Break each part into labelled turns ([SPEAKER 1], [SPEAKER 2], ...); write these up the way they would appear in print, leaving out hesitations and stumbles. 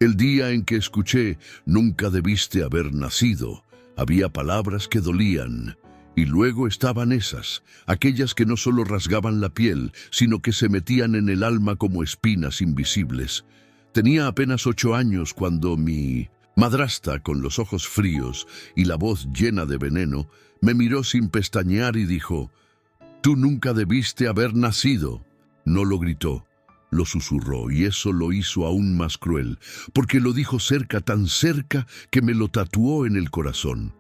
[SPEAKER 1] El día en que escuché «Nunca debiste haber nacido», había palabras que dolían, y luego estaban esas, aquellas que no solo rasgaban la piel, sino que se metían en el alma como espinas invisibles. Tenía apenas 8 años cuando mi madrastra, con los ojos fríos y la voz llena de veneno, me miró sin pestañear y dijo: «Tú nunca debiste haber nacido». No lo gritó, lo susurró, y eso lo hizo aún más cruel, porque lo dijo cerca, tan cerca, que me lo tatuó en el corazón.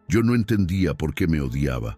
[SPEAKER 1] Yo no entendía por qué me odiaba.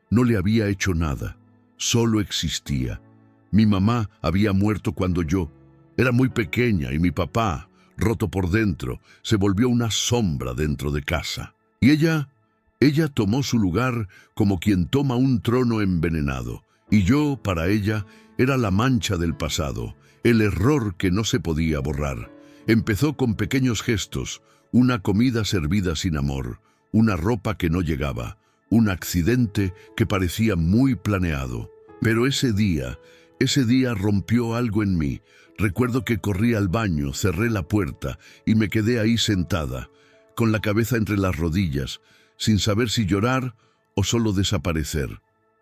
[SPEAKER 1] No le había hecho nada, solo existía. Mi mamá había muerto cuando yo era muy pequeña, y mi papá, roto por dentro, se volvió una sombra dentro de casa. Y ella tomó su lugar como quien toma un trono envenenado, y yo, para ella, era la mancha del pasado, el error que no se podía borrar. Empezó con pequeños gestos, una comida servida sin amor, una ropa que no llegaba, un accidente que parecía muy planeado. Pero ese día rompió algo en mí. Recuerdo que corrí al baño, cerré la puerta y me quedé ahí sentada, con la cabeza entre las rodillas, sin saber si llorar o solo desaparecer.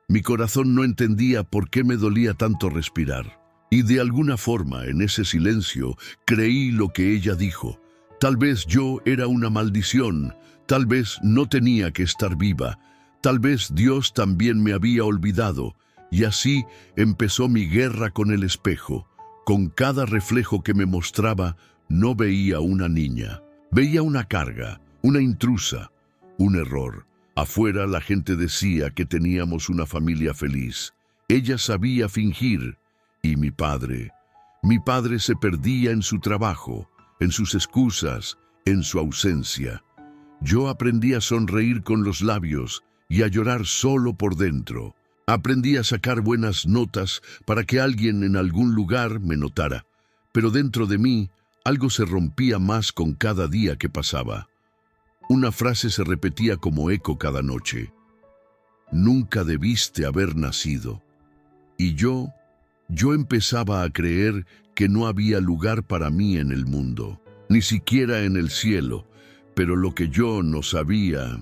[SPEAKER 1] Mi corazón no entendía por qué me dolía tanto respirar. Y de alguna forma, en ese silencio, creí lo que ella dijo. Tal vez yo era una maldición, tal vez no tenía que estar viva, tal vez Dios también me había olvidado. Y así empezó mi guerra con el espejo. Con cada reflejo que me mostraba, no veía una niña. Veía una carga, una intrusa, un error. Afuera la gente decía que teníamos una familia feliz. Ella sabía fingir. Y mi padre se perdía en su trabajo, en sus excusas, en su ausencia. Yo aprendí a sonreír con los labios y a llorar solo por dentro. Aprendí a sacar buenas notas para que alguien en algún lugar me notara. Pero dentro de mí, algo se rompía más con cada día que pasaba. Una frase se repetía como eco cada noche: «Nunca debiste haber nacido». Y yo empezaba a creer que no había lugar para mí en el mundo, ni siquiera en el cielo. Pero lo que yo no sabía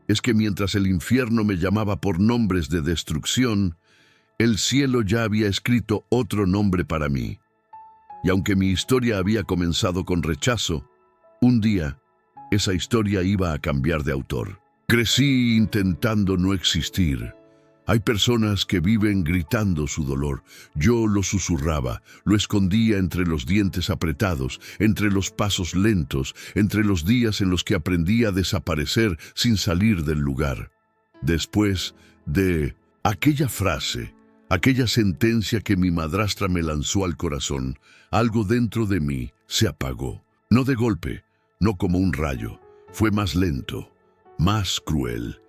[SPEAKER 1] es que mientras el infierno me llamaba por nombres de destrucción, el cielo ya había escrito otro nombre para mí. Y aunque mi historia había comenzado con rechazo, un día esa historia iba a cambiar de autor. Crecí intentando no existir. Hay personas que viven gritando su dolor. Yo lo susurraba, lo escondía entre los dientes apretados, entre los pasos lentos, entre los días en los que aprendí a desaparecer sin salir del lugar. Después de aquella frase, aquella sentencia que mi madrastra me lanzó al corazón, algo dentro de mí se apagó. No de golpe, no como un rayo. Fue más lento, más cruel.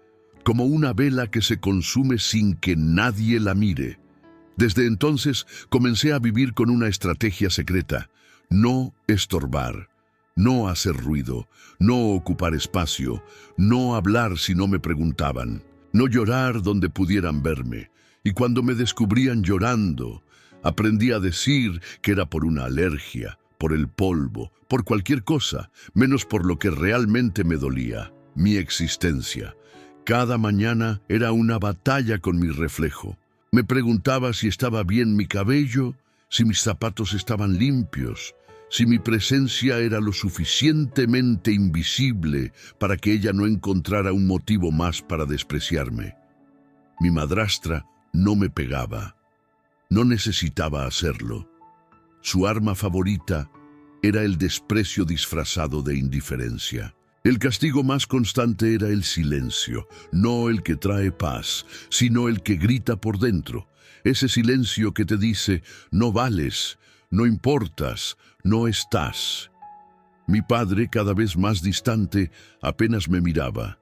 [SPEAKER 1] Como una vela que se consume sin que nadie la mire. Desde entonces comencé a vivir con una estrategia secreta: no estorbar, no hacer ruido, no ocupar espacio, no hablar si no me preguntaban, no llorar donde pudieran verme. Y cuando me descubrían llorando, aprendí a decir que era por una alergia, por el polvo, por cualquier cosa, menos por lo que realmente me dolía: mi existencia. Cada mañana era una batalla con mi reflejo. Me preguntaba si estaba bien mi cabello, si mis zapatos estaban limpios, si mi presencia era lo suficientemente invisible para que ella no encontrara un motivo más para despreciarme. Mi madrastra no me pegaba. No necesitaba hacerlo. Su arma favorita era el desprecio disfrazado de indiferencia. El castigo más constante era el silencio, no el que trae paz, sino el que grita por dentro. Ese silencio que te dice: no vales, no importas, no estás. Mi padre, cada vez más distante, apenas me miraba.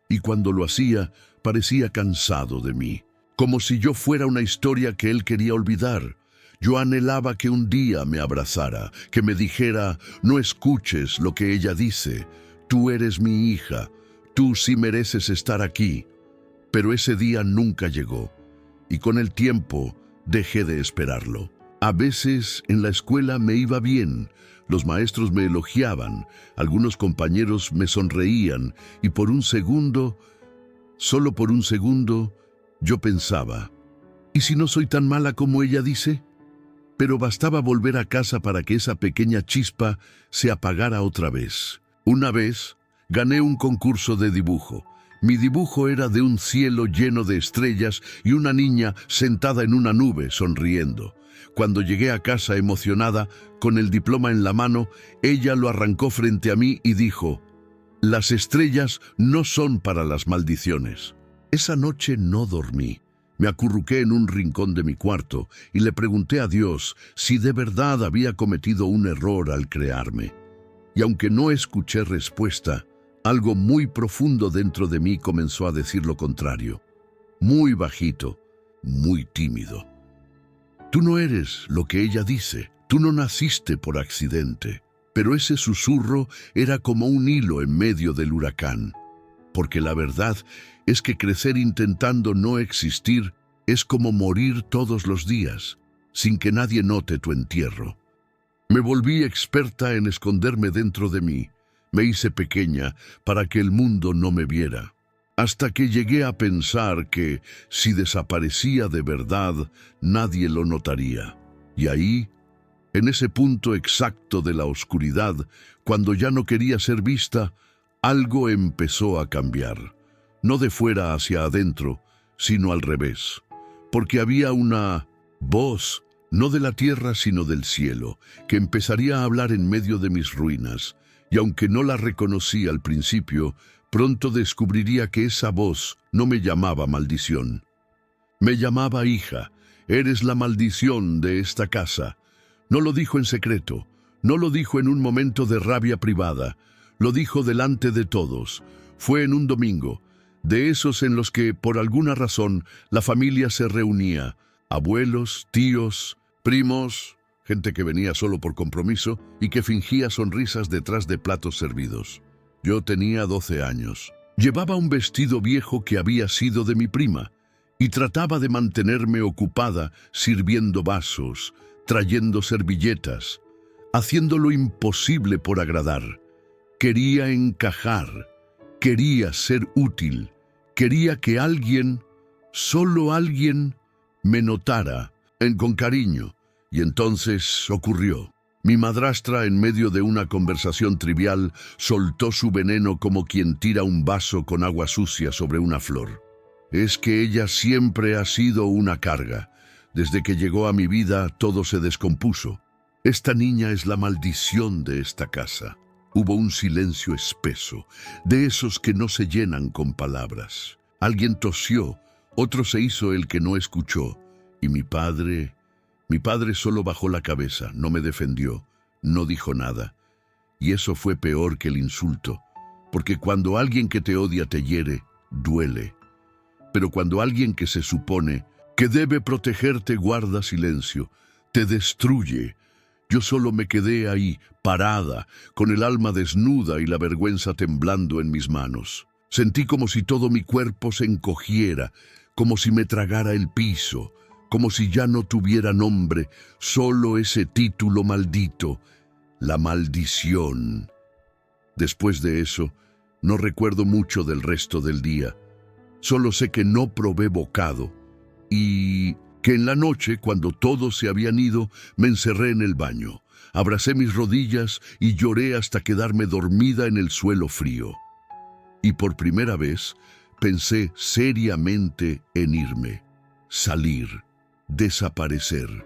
[SPEAKER 1] Y cuando lo hacía, parecía cansado de mí, como si yo fuera una historia que él quería olvidar. Yo anhelaba que un día me abrazara, que me dijera: no escuches lo que ella dice. Tú eres mi hija, tú sí mereces estar aquí. Pero ese día nunca llegó, y con el tiempo dejé de esperarlo. A veces en la escuela me iba bien, Los maestros me elogiaban, algunos compañeros me sonreían, y por un segundo, solo por un segundo, yo pensaba, ¿y si no soy tan mala como ella dice? Pero bastaba volver a casa para que esa pequeña chispa se apagara otra vez. Una vez, gané un concurso de dibujo. Mi dibujo era de un cielo lleno de estrellas y una niña sentada en una nube sonriendo. Cuando llegué a casa emocionada, con el diploma en la mano, ella lo arrancó frente a mí y dijo, «Las estrellas no son para las maldiciones». Esa noche no dormí. Me acurruqué en un rincón de mi cuarto y le pregunté a Dios si de verdad había cometido un error al crearme. Y aunque no escuché respuesta, algo muy profundo dentro de mí comenzó a decir lo contrario. Muy bajito, muy tímido. Tú no eres lo que ella dice, tú no naciste por accidente. Pero ese susurro era como un hilo en medio del huracán. Porque la verdad es que crecer intentando no existir es como morir todos los días, sin que nadie note tu entierro. Me volví experta en esconderme dentro de mí. Me hice pequeña para que el mundo no me viera. Hasta que llegué a pensar que, si desaparecía de verdad, nadie lo notaría. Y ahí, en ese punto exacto de la oscuridad, cuando ya no quería ser vista, algo empezó a cambiar. No de fuera hacia adentro, sino al revés. Porque había una voz, no de la tierra sino del cielo, que empezaría a hablar en medio de mis ruinas. Y aunque no la reconocí al principio, pronto descubriría que esa voz no me llamaba maldición. Me llamaba hija, eres la maldición de esta casa. No lo dijo en secreto, no lo dijo en un momento de rabia privada, lo dijo delante de todos. Fue en un domingo, de esos en los que, por alguna razón, la familia se reunía. Abuelos, tíos, primos, gente que venía solo por compromiso y que fingía sonrisas detrás de platos servidos. Yo tenía 12 años. Llevaba un vestido viejo que había sido de mi prima y trataba de mantenerme ocupada sirviendo vasos, trayendo servilletas, haciendo lo imposible por agradar. Quería encajar, quería ser útil, quería que alguien, solo alguien, me notara con cariño. Y entonces ocurrió. Mi madrastra, en medio de una conversación trivial, soltó su veneno como quien tira un vaso con agua sucia sobre una flor. Es que ella siempre ha sido una carga. Desde que llegó a mi vida, todo se descompuso. Esta niña es la maldición de esta casa. Hubo un silencio espeso, de esos que no se llenan con palabras. Alguien tosió, otro se hizo el que no escuchó. Y mi padre solo bajó la cabeza, no me defendió, no dijo nada. Y eso fue peor que el insulto, porque cuando alguien que te odia te hiere, duele. Pero cuando alguien que se supone que debe protegerte guarda silencio, te destruye. Yo solo me quedé ahí, parada, con el alma desnuda y la vergüenza temblando en mis manos. Sentí como si todo mi cuerpo se encogiera, como si me tragara el piso, como si ya no tuviera nombre, solo ese título maldito, la maldición. Después de eso, no recuerdo mucho del resto del día. Solo sé que no probé bocado y que en la noche, cuando todos se habían ido, me encerré en el baño. Abracé mis rodillas y lloré hasta quedarme dormida en el suelo frío. Y por primera vez pensé seriamente en irme, salir, desaparecer.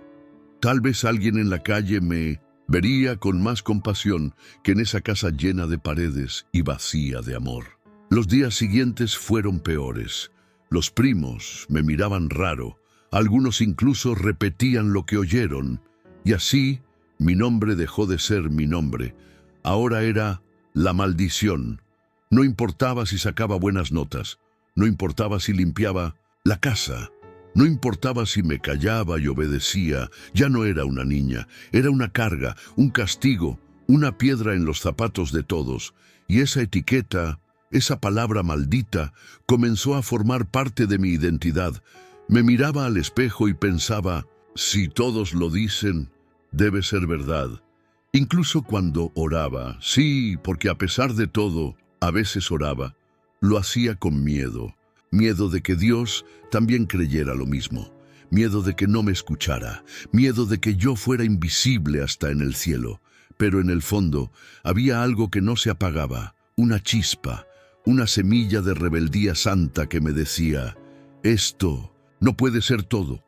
[SPEAKER 1] Tal vez alguien en la calle me vería con más compasión que en esa casa llena de paredes y vacía de amor. Los días siguientes fueron peores. Los primos me miraban raro. Algunos incluso repetían lo que oyeron, y así mi nombre dejó de ser mi nombre. Ahora era la maldición. No importaba si sacaba buenas notas, no importaba si limpiaba la casa, no importaba si me callaba y obedecía. Ya no era una niña, era una carga, un castigo, una piedra en los zapatos de todos, y esa etiqueta, esa palabra maldita, comenzó a formar parte de mi identidad. Me miraba al espejo y pensaba, si todos lo dicen, debe ser verdad. Incluso cuando oraba, sí, porque a pesar de todo, a veces oraba, lo hacía con miedo. Miedo de que Dios también creyera lo mismo. Miedo de que no me escuchara. Miedo de que yo fuera invisible hasta en el cielo. Pero en el fondo había algo que no se apagaba, una chispa, una semilla de rebeldía santa que me decía, esto no puede ser todo.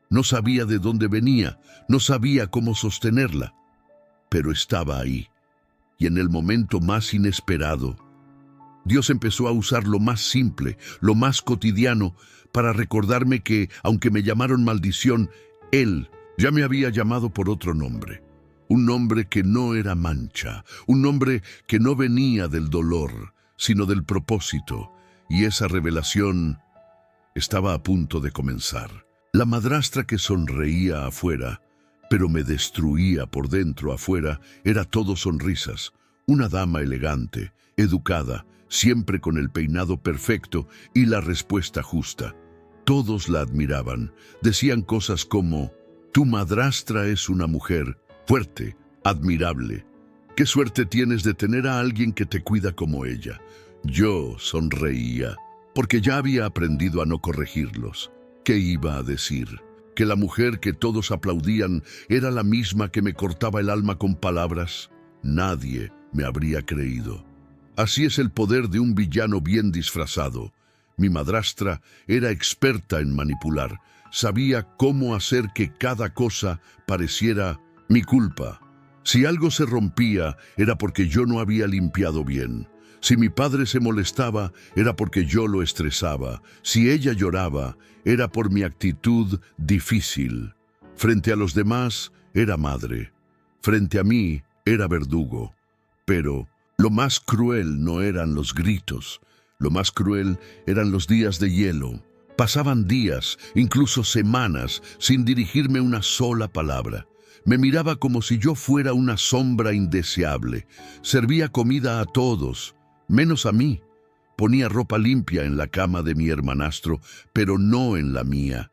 [SPEAKER 1] No sabía de dónde venía, no sabía cómo sostenerla, pero estaba ahí. Y en el momento más inesperado, Dios empezó a usar lo más simple, lo más cotidiano, para recordarme que, aunque me llamaron maldición, Él ya me había llamado por otro nombre. Un nombre que no era mancha, un nombre que no venía del dolor, sino del propósito. Y esa revelación estaba a punto de comenzar. La madrastra que sonreía afuera, pero me destruía por dentro afuera, era todo sonrisas. Una dama elegante, educada, siempre con el peinado perfecto y la respuesta justa. Todos la admiraban. Decían cosas como, tu madrastra es una mujer fuerte, admirable. Qué suerte tienes de tener a alguien que te cuida como ella. Yo sonreía, porque ya había aprendido a no corregirlos. ¿Qué iba a decir? ¿Que la mujer que todos aplaudían era la misma que me cortaba el alma con palabras? Nadie me habría creído. Así es el poder de un villano bien disfrazado. Mi madrastra era experta en manipular. Sabía cómo hacer que cada cosa pareciera mi culpa. Si algo se rompía, era porque yo no había limpiado bien. Si mi padre se molestaba, era porque yo lo estresaba. Si ella lloraba, era por mi actitud difícil. Frente a los demás, era madre. Frente a mí, era verdugo. Pero lo más cruel no eran los gritos. Lo más cruel eran los días de hielo. Pasaban días, incluso semanas, sin dirigirme una sola palabra. Me miraba como si yo fuera una sombra indeseable. Servía comida a todos, menos a mí. Ponía ropa limpia en la cama de mi hermanastro, pero no en la mía.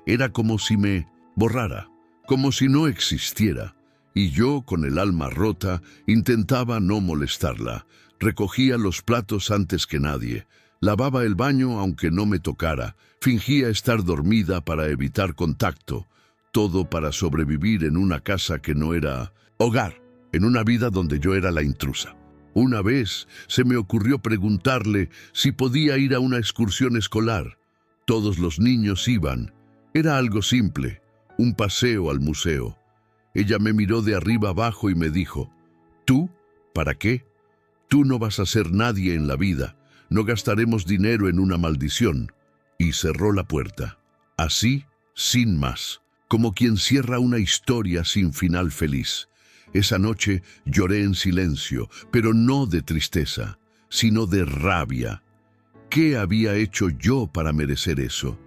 [SPEAKER 1] Era como si me borrara, como si no existiera. Y yo, con el alma rota, intentaba no molestarla. Recogía los platos antes que nadie. Lavaba el baño aunque no me tocara. Fingía estar dormida para evitar contacto. Todo para sobrevivir en una casa que no era hogar, en una vida donde yo era la intrusa. Una vez se me ocurrió preguntarle si podía ir a una excursión escolar. Todos los niños iban. Era algo simple, un paseo al museo. Ella me miró de arriba abajo y me dijo, ¿tú? ¿Para qué? Tú no vas a ser nadie en la vida. No gastaremos dinero en una maldición. Y cerró la puerta. Así, sin más. Como quien cierra una historia sin final feliz. Esa noche lloré en silencio, pero no de tristeza, sino de rabia. ¿Qué había hecho yo para merecer eso?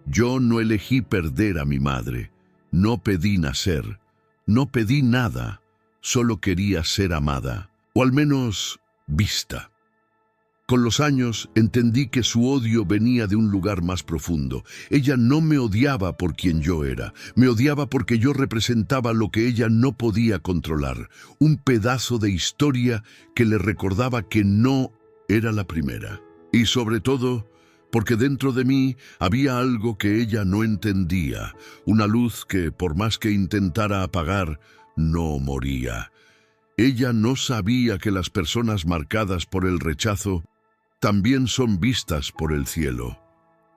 [SPEAKER 1] Yo no elegí perder a mi madre. No pedí nacer. No pedí nada. Solo quería ser amada, o al menos vista. Con los años entendí que su odio venía de un lugar más profundo. Ella no me odiaba por quien yo era. Me odiaba porque yo representaba lo que ella no podía controlar. Un pedazo de historia que le recordaba que no era la primera. Y sobre todo, porque dentro de mí había algo que ella no entendía. Una luz que, por más que intentara apagar, no moría. Ella no sabía que las personas marcadas por el rechazo también son vistas por el cielo,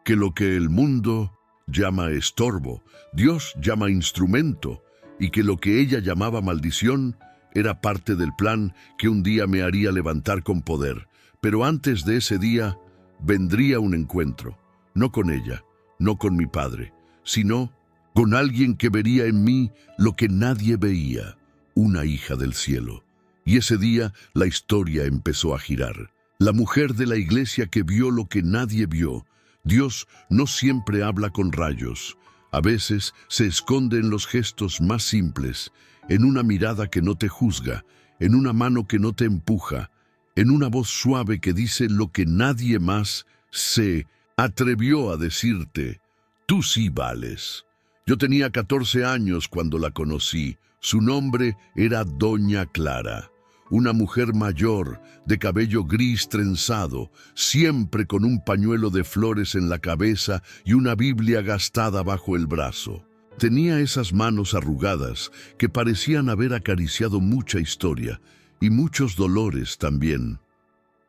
[SPEAKER 1] que lo que el mundo llama estorbo, Dios llama instrumento, y que lo que ella llamaba maldición era parte del plan que un día me haría levantar con poder. Pero antes de ese día vendría un encuentro, no con ella, no con mi padre, sino con alguien que vería en mí lo que nadie veía, una hija del cielo. Y ese día la historia empezó a girar. La mujer de la iglesia que vio lo que nadie vio. Dios no siempre habla con rayos. A veces se esconde en los gestos más simples, en una mirada que no te juzga, en una mano que no te empuja, en una voz suave que dice lo que nadie más se atrevió a decirte. Tú sí vales. Yo tenía 14 años cuando la conocí. Su nombre era Doña Clara, una mujer mayor, de cabello gris trenzado, siempre con un pañuelo de flores en la cabeza y una Biblia gastada bajo el brazo. Tenía esas manos arrugadas que parecían haber acariciado mucha historia y muchos dolores también.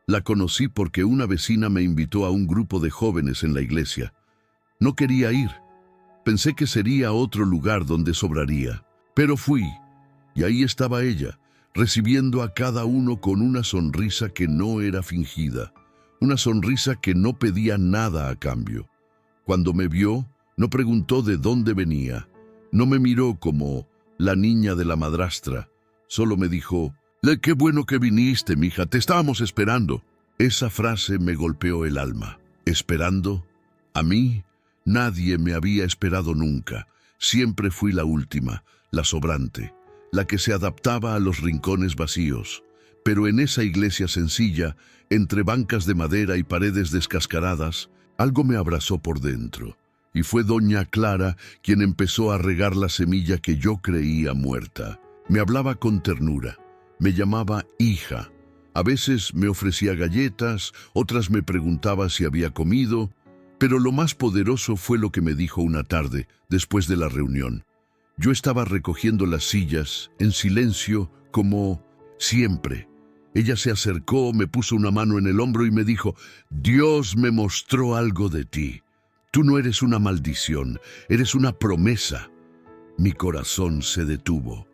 [SPEAKER 1] La conocí porque una vecina me invitó a un grupo de jóvenes en la iglesia. No quería ir. Pensé que sería otro lugar donde sobraría. Pero fui, y ahí estaba ella, recibiendo a cada uno con una sonrisa que no era fingida, una sonrisa que no pedía nada a cambio. Cuando me vio, no preguntó de dónde venía, no me miró como la niña de la madrastra, solo me dijo: «Qué bueno que viniste, mija, te estábamos esperando». Esa frase me golpeó el alma. ¿Esperando? A mí, nadie me había esperado nunca. Siempre fui la última, la sobrante, la que se adaptaba a los rincones vacíos. Pero en esa iglesia sencilla, entre bancas de madera y paredes descascaradas, algo me abrazó por dentro. Y fue Doña Clara quien empezó a regar la semilla que yo creía muerta. Me hablaba con ternura, me llamaba hija. A veces me ofrecía galletas, otras me preguntaba si había comido, pero lo más poderoso fue lo que me dijo una tarde, después de la reunión. Yo estaba recogiendo las sillas, en silencio, como siempre. Ella se acercó, me puso una mano en el hombro y me dijo: «Dios me mostró algo de ti. Tú no eres una maldición, eres una promesa». Mi corazón se detuvo.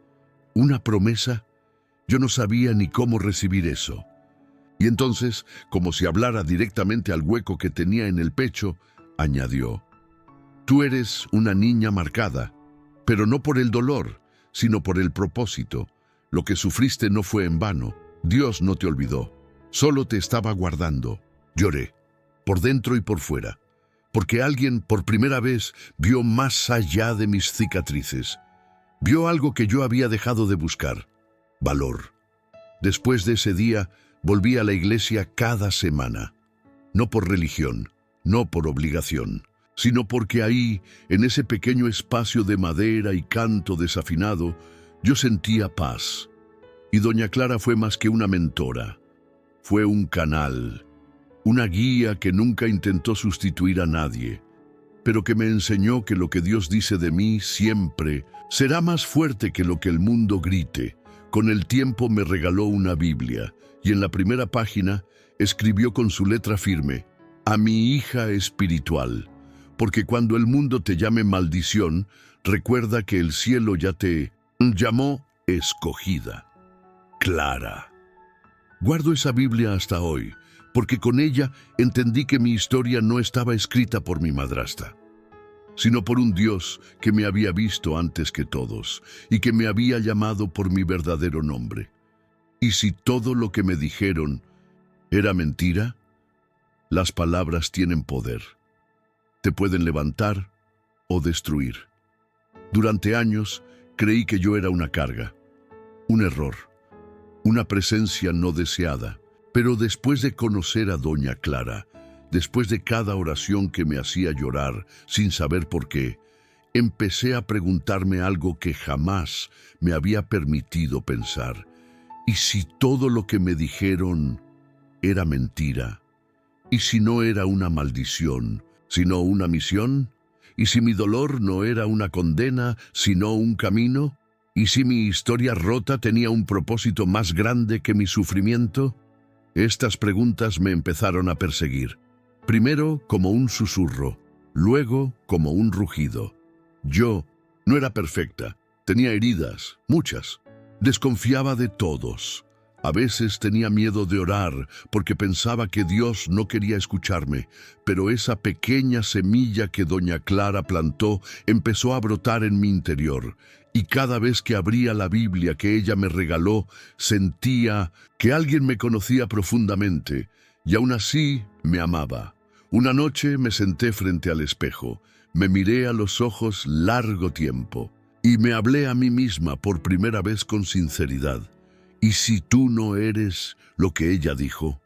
[SPEAKER 1] ¿Una promesa? Yo no sabía ni cómo recibir eso. Y entonces, como si hablara directamente al hueco que tenía en el pecho, añadió: «Tú eres una niña marcada, pero no por el dolor, sino por el propósito. Lo que sufriste no fue en vano. Dios no te olvidó, solo te estaba guardando». Lloré, por dentro y por fuera, porque alguien por primera vez vio más allá de mis cicatrices. Vio algo que yo había dejado de buscar: valor. Después de ese día, volví a la iglesia cada semana. No por religión, no por obligación, sino porque ahí, en ese pequeño espacio de madera y canto desafinado, yo sentía paz. Y Doña Clara fue más que una mentora. Fue un canal, una guía que nunca intentó sustituir a nadie, pero que me enseñó que lo que Dios dice de mí siempre será más fuerte que lo que el mundo grite. Con el tiempo me regaló una Biblia, y en la primera página escribió con su letra firme: «A mi hija espiritual, porque cuando el mundo te llame maldición, recuerda que el cielo ya te llamó escogida». Clara. Guardo esa Biblia hasta hoy, porque con ella entendí que mi historia no estaba escrita por mi madrastra, sino por un Dios que me había visto antes que todos y que me había llamado por mi verdadero nombre. Y si todo lo que me dijeron era mentira, las palabras tienen poder. Te pueden levantar o destruir. Durante años creí que yo era una carga, un error, una presencia no deseada. Pero después de conocer a Doña Clara, después de cada oración que me hacía llorar sin saber por qué, empecé a preguntarme algo que jamás me había permitido pensar. ¿Y si todo lo que me dijeron era mentira? ¿Y si no era una maldición, sino una misión? ¿Y si mi dolor no era una condena, sino un camino? ¿Y si mi historia rota tenía un propósito más grande que mi sufrimiento? Estas preguntas me empezaron a perseguir. Primero como un susurro, luego como un rugido. Yo no era perfecta, tenía heridas, muchas. Desconfiaba de todos. A veces tenía miedo de orar porque pensaba que Dios no quería escucharme, pero esa pequeña semilla que Doña Clara plantó empezó a brotar en mi interior. Y cada vez que abría la Biblia que ella me regaló, sentía que alguien me conocía profundamente y aún así me amaba. Una noche me senté frente al espejo, me miré a los ojos largo tiempo y me hablé a mí misma por primera vez con sinceridad. ¿Y si tú no eres lo que ella dijo?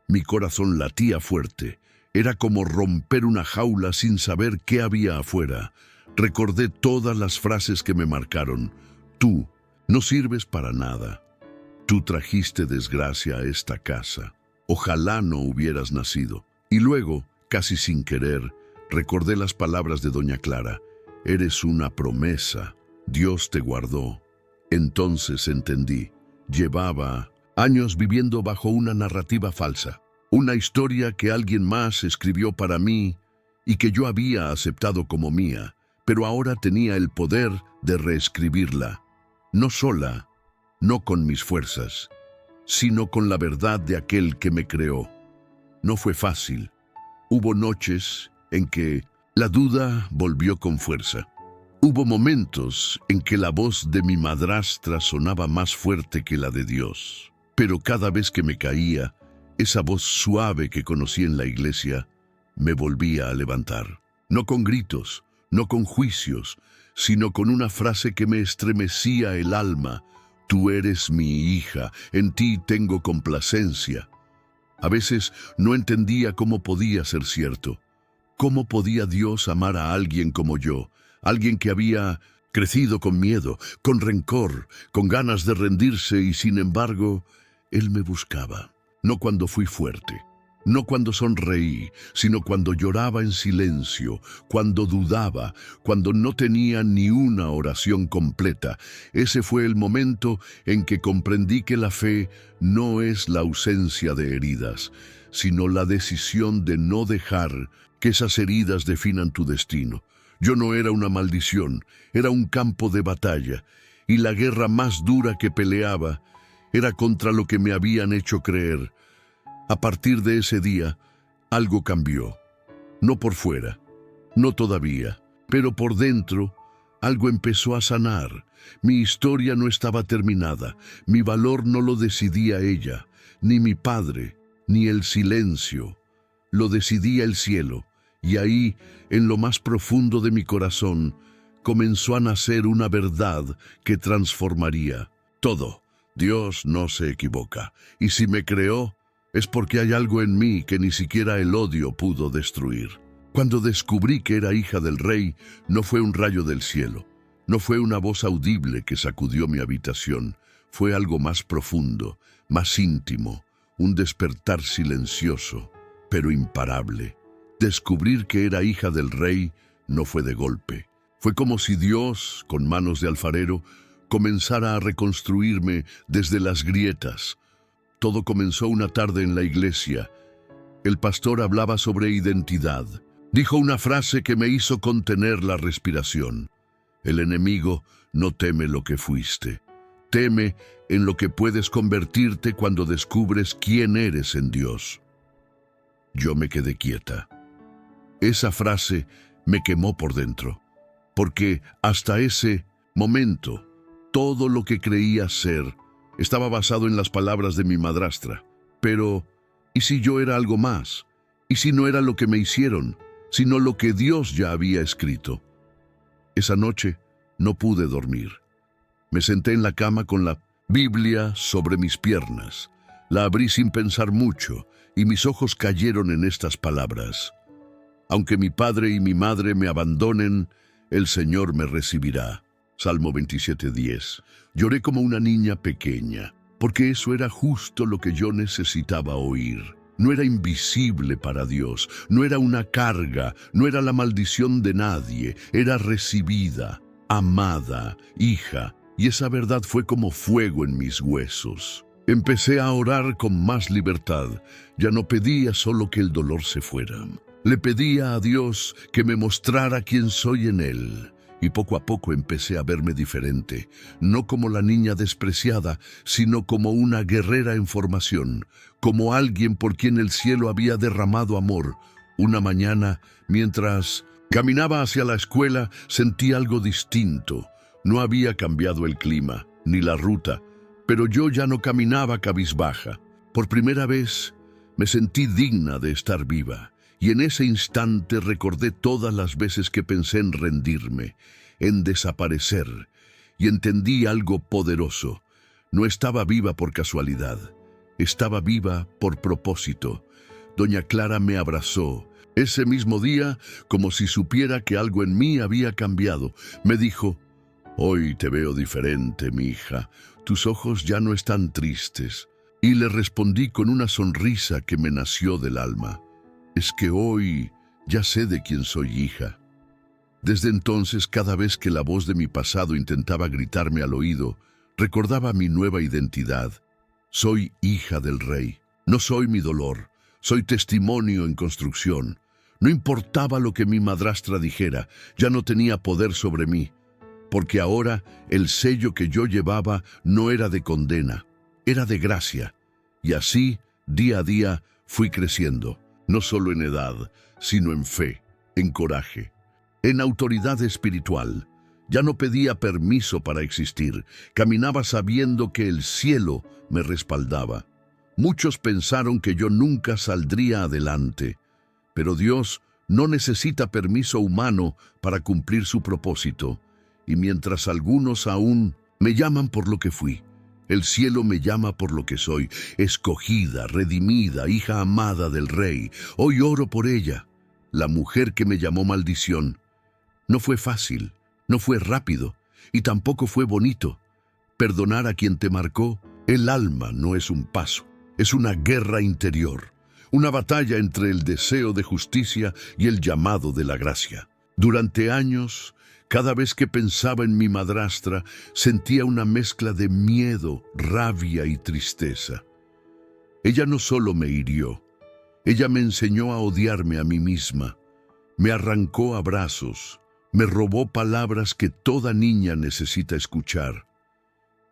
[SPEAKER 1] Mi corazón latía fuerte. Era como romper una jaula sin saber qué había afuera. Recordé todas las frases que me marcaron. Tú no sirves para nada. Tú trajiste desgracia a esta casa. Ojalá no hubieras nacido. Y luego, casi sin querer, recordé las palabras de doña Clara. Eres una promesa. Dios te guardó. Entonces entendí. Llevaba años viviendo bajo una narrativa falsa. Una historia que alguien más escribió para mí y que yo había aceptado como mía, pero ahora tenía el poder de reescribirla. No sola, no con mis fuerzas, sino con la verdad de aquel que me creó. No fue fácil. Hubo noches en que la duda volvió con fuerza. Hubo momentos en que la voz de mi madrastra sonaba más fuerte que la de Dios. Pero cada vez que me caía, esa voz suave que conocí en la iglesia me volvía a levantar. No con gritos, no con juicios, sino con una frase que me estremecía el alma. Tú eres mi hija, en ti tengo complacencia. A veces no entendía cómo podía ser cierto. ¿Cómo podía Dios amar a alguien como yo? Alguien que había crecido con miedo, con rencor, con ganas de rendirse y sin embargo, Él me buscaba. No cuando fui fuerte, no cuando sonreí, sino cuando lloraba en silencio, cuando dudaba, cuando no tenía ni una oración completa. Ese fue el momento en que comprendí que la fe no es la ausencia de heridas, sino la decisión de no dejar que esas heridas definan tu destino. Yo no era una maldición, era un campo de batalla, y la guerra más dura que peleaba era contra lo que me habían hecho creer. A partir de ese día, algo cambió. No por fuera, no todavía, pero por dentro, algo empezó a sanar. Mi historia no estaba terminada, mi valor no lo decidía ella, ni mi padre, ni el silencio. Lo decidía el cielo. Y ahí, en lo más profundo de mi corazón, comenzó a nacer una verdad que transformaría todo. Dios no se equivoca, y si me creó, es porque hay algo en mí que ni siquiera el odio pudo destruir. Cuando descubrí que era hija del rey, no fue un rayo del cielo, no fue una voz audible que sacudió mi habitación, fue algo más profundo, más íntimo, un despertar silencioso, pero imparable. Descubrir que era hija del rey no fue de golpe. Fue como si Dios, con manos de alfarero, comenzara a reconstruirme desde las grietas. Todo comenzó una tarde en la iglesia. El pastor hablaba sobre identidad. Dijo una frase que me hizo contener la respiración. El enemigo no teme lo que fuiste. Teme en lo que puedes convertirte cuando descubres quién eres en Dios. Yo me quedé quieta. Esa frase me quemó por dentro, porque hasta ese momento, todo lo que creía ser estaba basado en las palabras de mi madrastra. Pero, ¿y si yo era algo más? ¿Y si no era lo que me hicieron, sino lo que Dios ya había escrito? Esa noche no pude dormir. Me senté en la cama con la Biblia sobre mis piernas. La abrí sin pensar mucho y mis ojos cayeron en estas palabras. Aunque mi padre y mi madre me abandonen, el Señor me recibirá. Salmo 27:10. Lloré como una niña pequeña, porque eso era justo lo que yo necesitaba oír. No era invisible para Dios, no era una carga, no era la maldición de nadie, era recibida, amada, hija, y esa verdad fue como fuego en mis huesos. Empecé a orar con más libertad, ya no pedía solo que el dolor se fuera. Le pedía a Dios que me mostrara quién soy en Él, y poco a poco empecé a verme diferente, no como la niña despreciada, sino como una guerrera en formación, como alguien por quien el cielo había derramado amor. Una mañana, mientras caminaba hacia la escuela, sentí algo distinto. No había cambiado el clima, ni la ruta, pero yo ya no caminaba cabizbaja. Por primera vez, me sentí digna de estar viva. Y en ese instante recordé todas las veces que pensé en rendirme, en desaparecer, y entendí algo poderoso. No estaba viva por casualidad, estaba viva por propósito. Doña Clara me abrazó, Ese mismo día, como si supiera que algo en mí había cambiado, me dijo: «Hoy te veo diferente, mi hija. Tus ojos ya no están tristes». Y le respondí con una sonrisa que me nació del alma: «Es que hoy ya sé de quién soy hija». Desde entonces, cada vez que la voz de mi pasado intentaba gritarme al oído, recordaba mi nueva identidad. Soy hija del Rey. No soy mi dolor. Soy testimonio en construcción. No importaba lo que mi madrastra dijera, ya no tenía poder sobre mí, porque ahora el sello que yo llevaba no era de condena, era de gracia. Y así, día a día, fui creciendo, no solo en edad, sino en fe, en coraje, en autoridad espiritual. Ya no pedía permiso para existir, caminaba sabiendo que el cielo me respaldaba. Muchos pensaron que yo nunca saldría adelante, pero Dios no necesita permiso humano para cumplir su propósito. Y mientras algunos aún me llaman por lo que fui, el cielo me llama por lo que soy, escogida, redimida, hija amada del Rey. Hoy oro por ella, la mujer que me llamó maldición. No fue fácil, no fue rápido, y tampoco fue bonito. Perdonar a quien te marcó, el alma no es un paso, es una guerra interior, una batalla entre el deseo de justicia y el llamado de la gracia. Durante años, cada vez que pensaba en mi madrastra, sentía una mezcla de miedo, rabia y tristeza. Ella no solo me hirió, ella me enseñó a odiarme a mí misma, me arrancó abrazos, me robó palabras que toda niña necesita escuchar.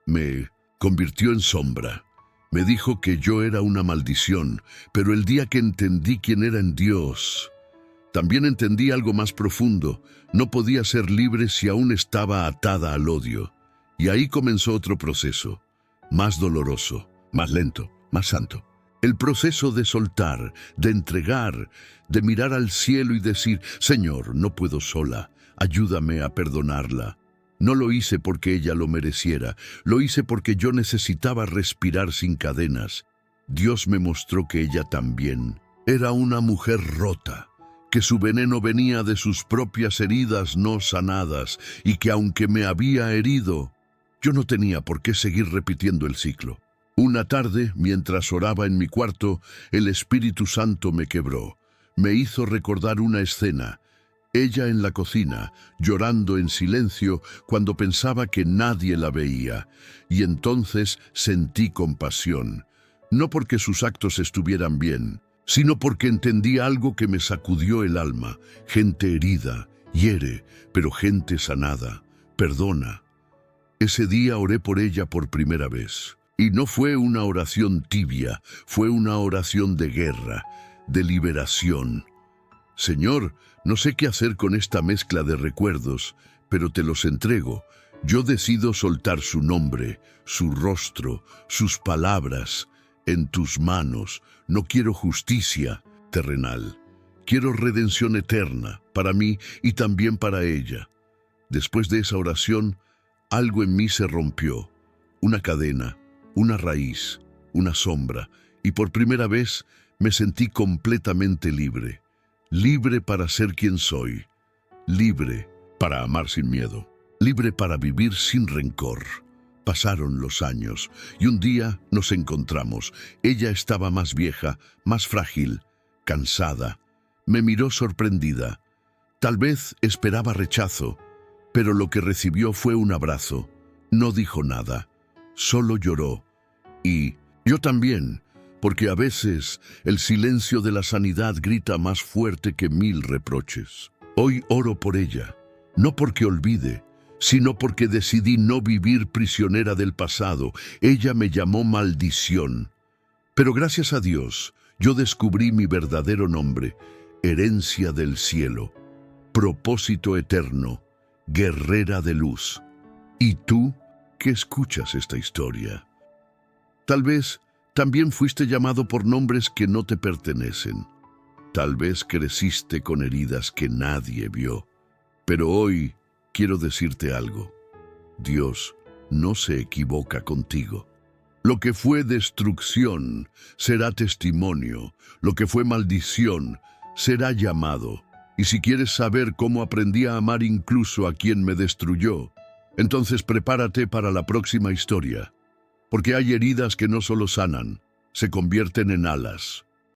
[SPEAKER 1] Me convirtió en sombra. Me dijo que yo era una maldición, pero el día que entendí quién era en Dios, también entendí algo más profundo. No podía ser libre si aún estaba atada al odio. Y ahí comenzó otro proceso, más doloroso, más lento, más santo. El proceso de soltar, de entregar, de mirar al cielo y decir: «Señor, no puedo sola, ayúdame a perdonarla». No lo hice porque ella lo mereciera, lo hice porque yo necesitaba respirar sin cadenas. Dios me mostró que ella también era una mujer rota, que su veneno venía de sus propias heridas no sanadas y que aunque me había herido, yo no tenía por qué seguir repitiendo el ciclo. Una tarde, mientras oraba en mi cuarto, el Espíritu Santo me quebró. Me hizo recordar una escena. Ella en la cocina, llorando en silencio cuando pensaba que nadie la veía. Y entonces sentí compasión, no porque sus actos estuvieran bien, sino porque entendí algo que me sacudió el alma. Gente herida, hiere, pero gente sanada, perdona. Ese día oré por ella por primera vez. Y no fue una oración tibia, fue una oración de guerra, de liberación. Señor, no sé qué hacer con esta mezcla de recuerdos, pero te los entrego. Yo decido soltar su nombre, su rostro, sus palabras en tus manos. No quiero justicia terrenal. Quiero redención eterna para mí y también para ella. Después de esa oración, algo en mí se rompió. Una cadena, una raíz, una sombra, y por primera vez me sentí completamente libre. Libre para ser quien soy, libre para amar sin miedo, libre para vivir sin rencor. Pasaron los años y un día nos encontramos. Ella estaba más vieja, más frágil, cansada. Me miró sorprendida. Tal vez esperaba rechazo, pero lo que recibió fue un abrazo. No dijo nada, solo lloró. Y yo también, porque a veces el silencio de la sanidad grita más fuerte que 1000 reproches. Hoy oro por ella, no porque olvide, sino porque decidí no vivir prisionera del pasado. Ella me llamó maldición. Pero gracias a Dios, yo descubrí mi verdadero nombre: herencia del cielo, propósito eterno, guerrera de luz. ¿Y tú, que escuchas esta historia? Tal vez también fuiste llamado por nombres que no te pertenecen. Tal vez creciste con heridas que nadie vio. Pero hoy quiero decirte algo. Dios no se equivoca contigo. Lo que fue destrucción será testimonio. Lo que fue maldición será llamado. Y si quieres saber cómo aprendí a amar incluso a quien me destruyó, entonces prepárate para la próxima historia. Porque hay heridas que no solo sanan, se convierten en alas.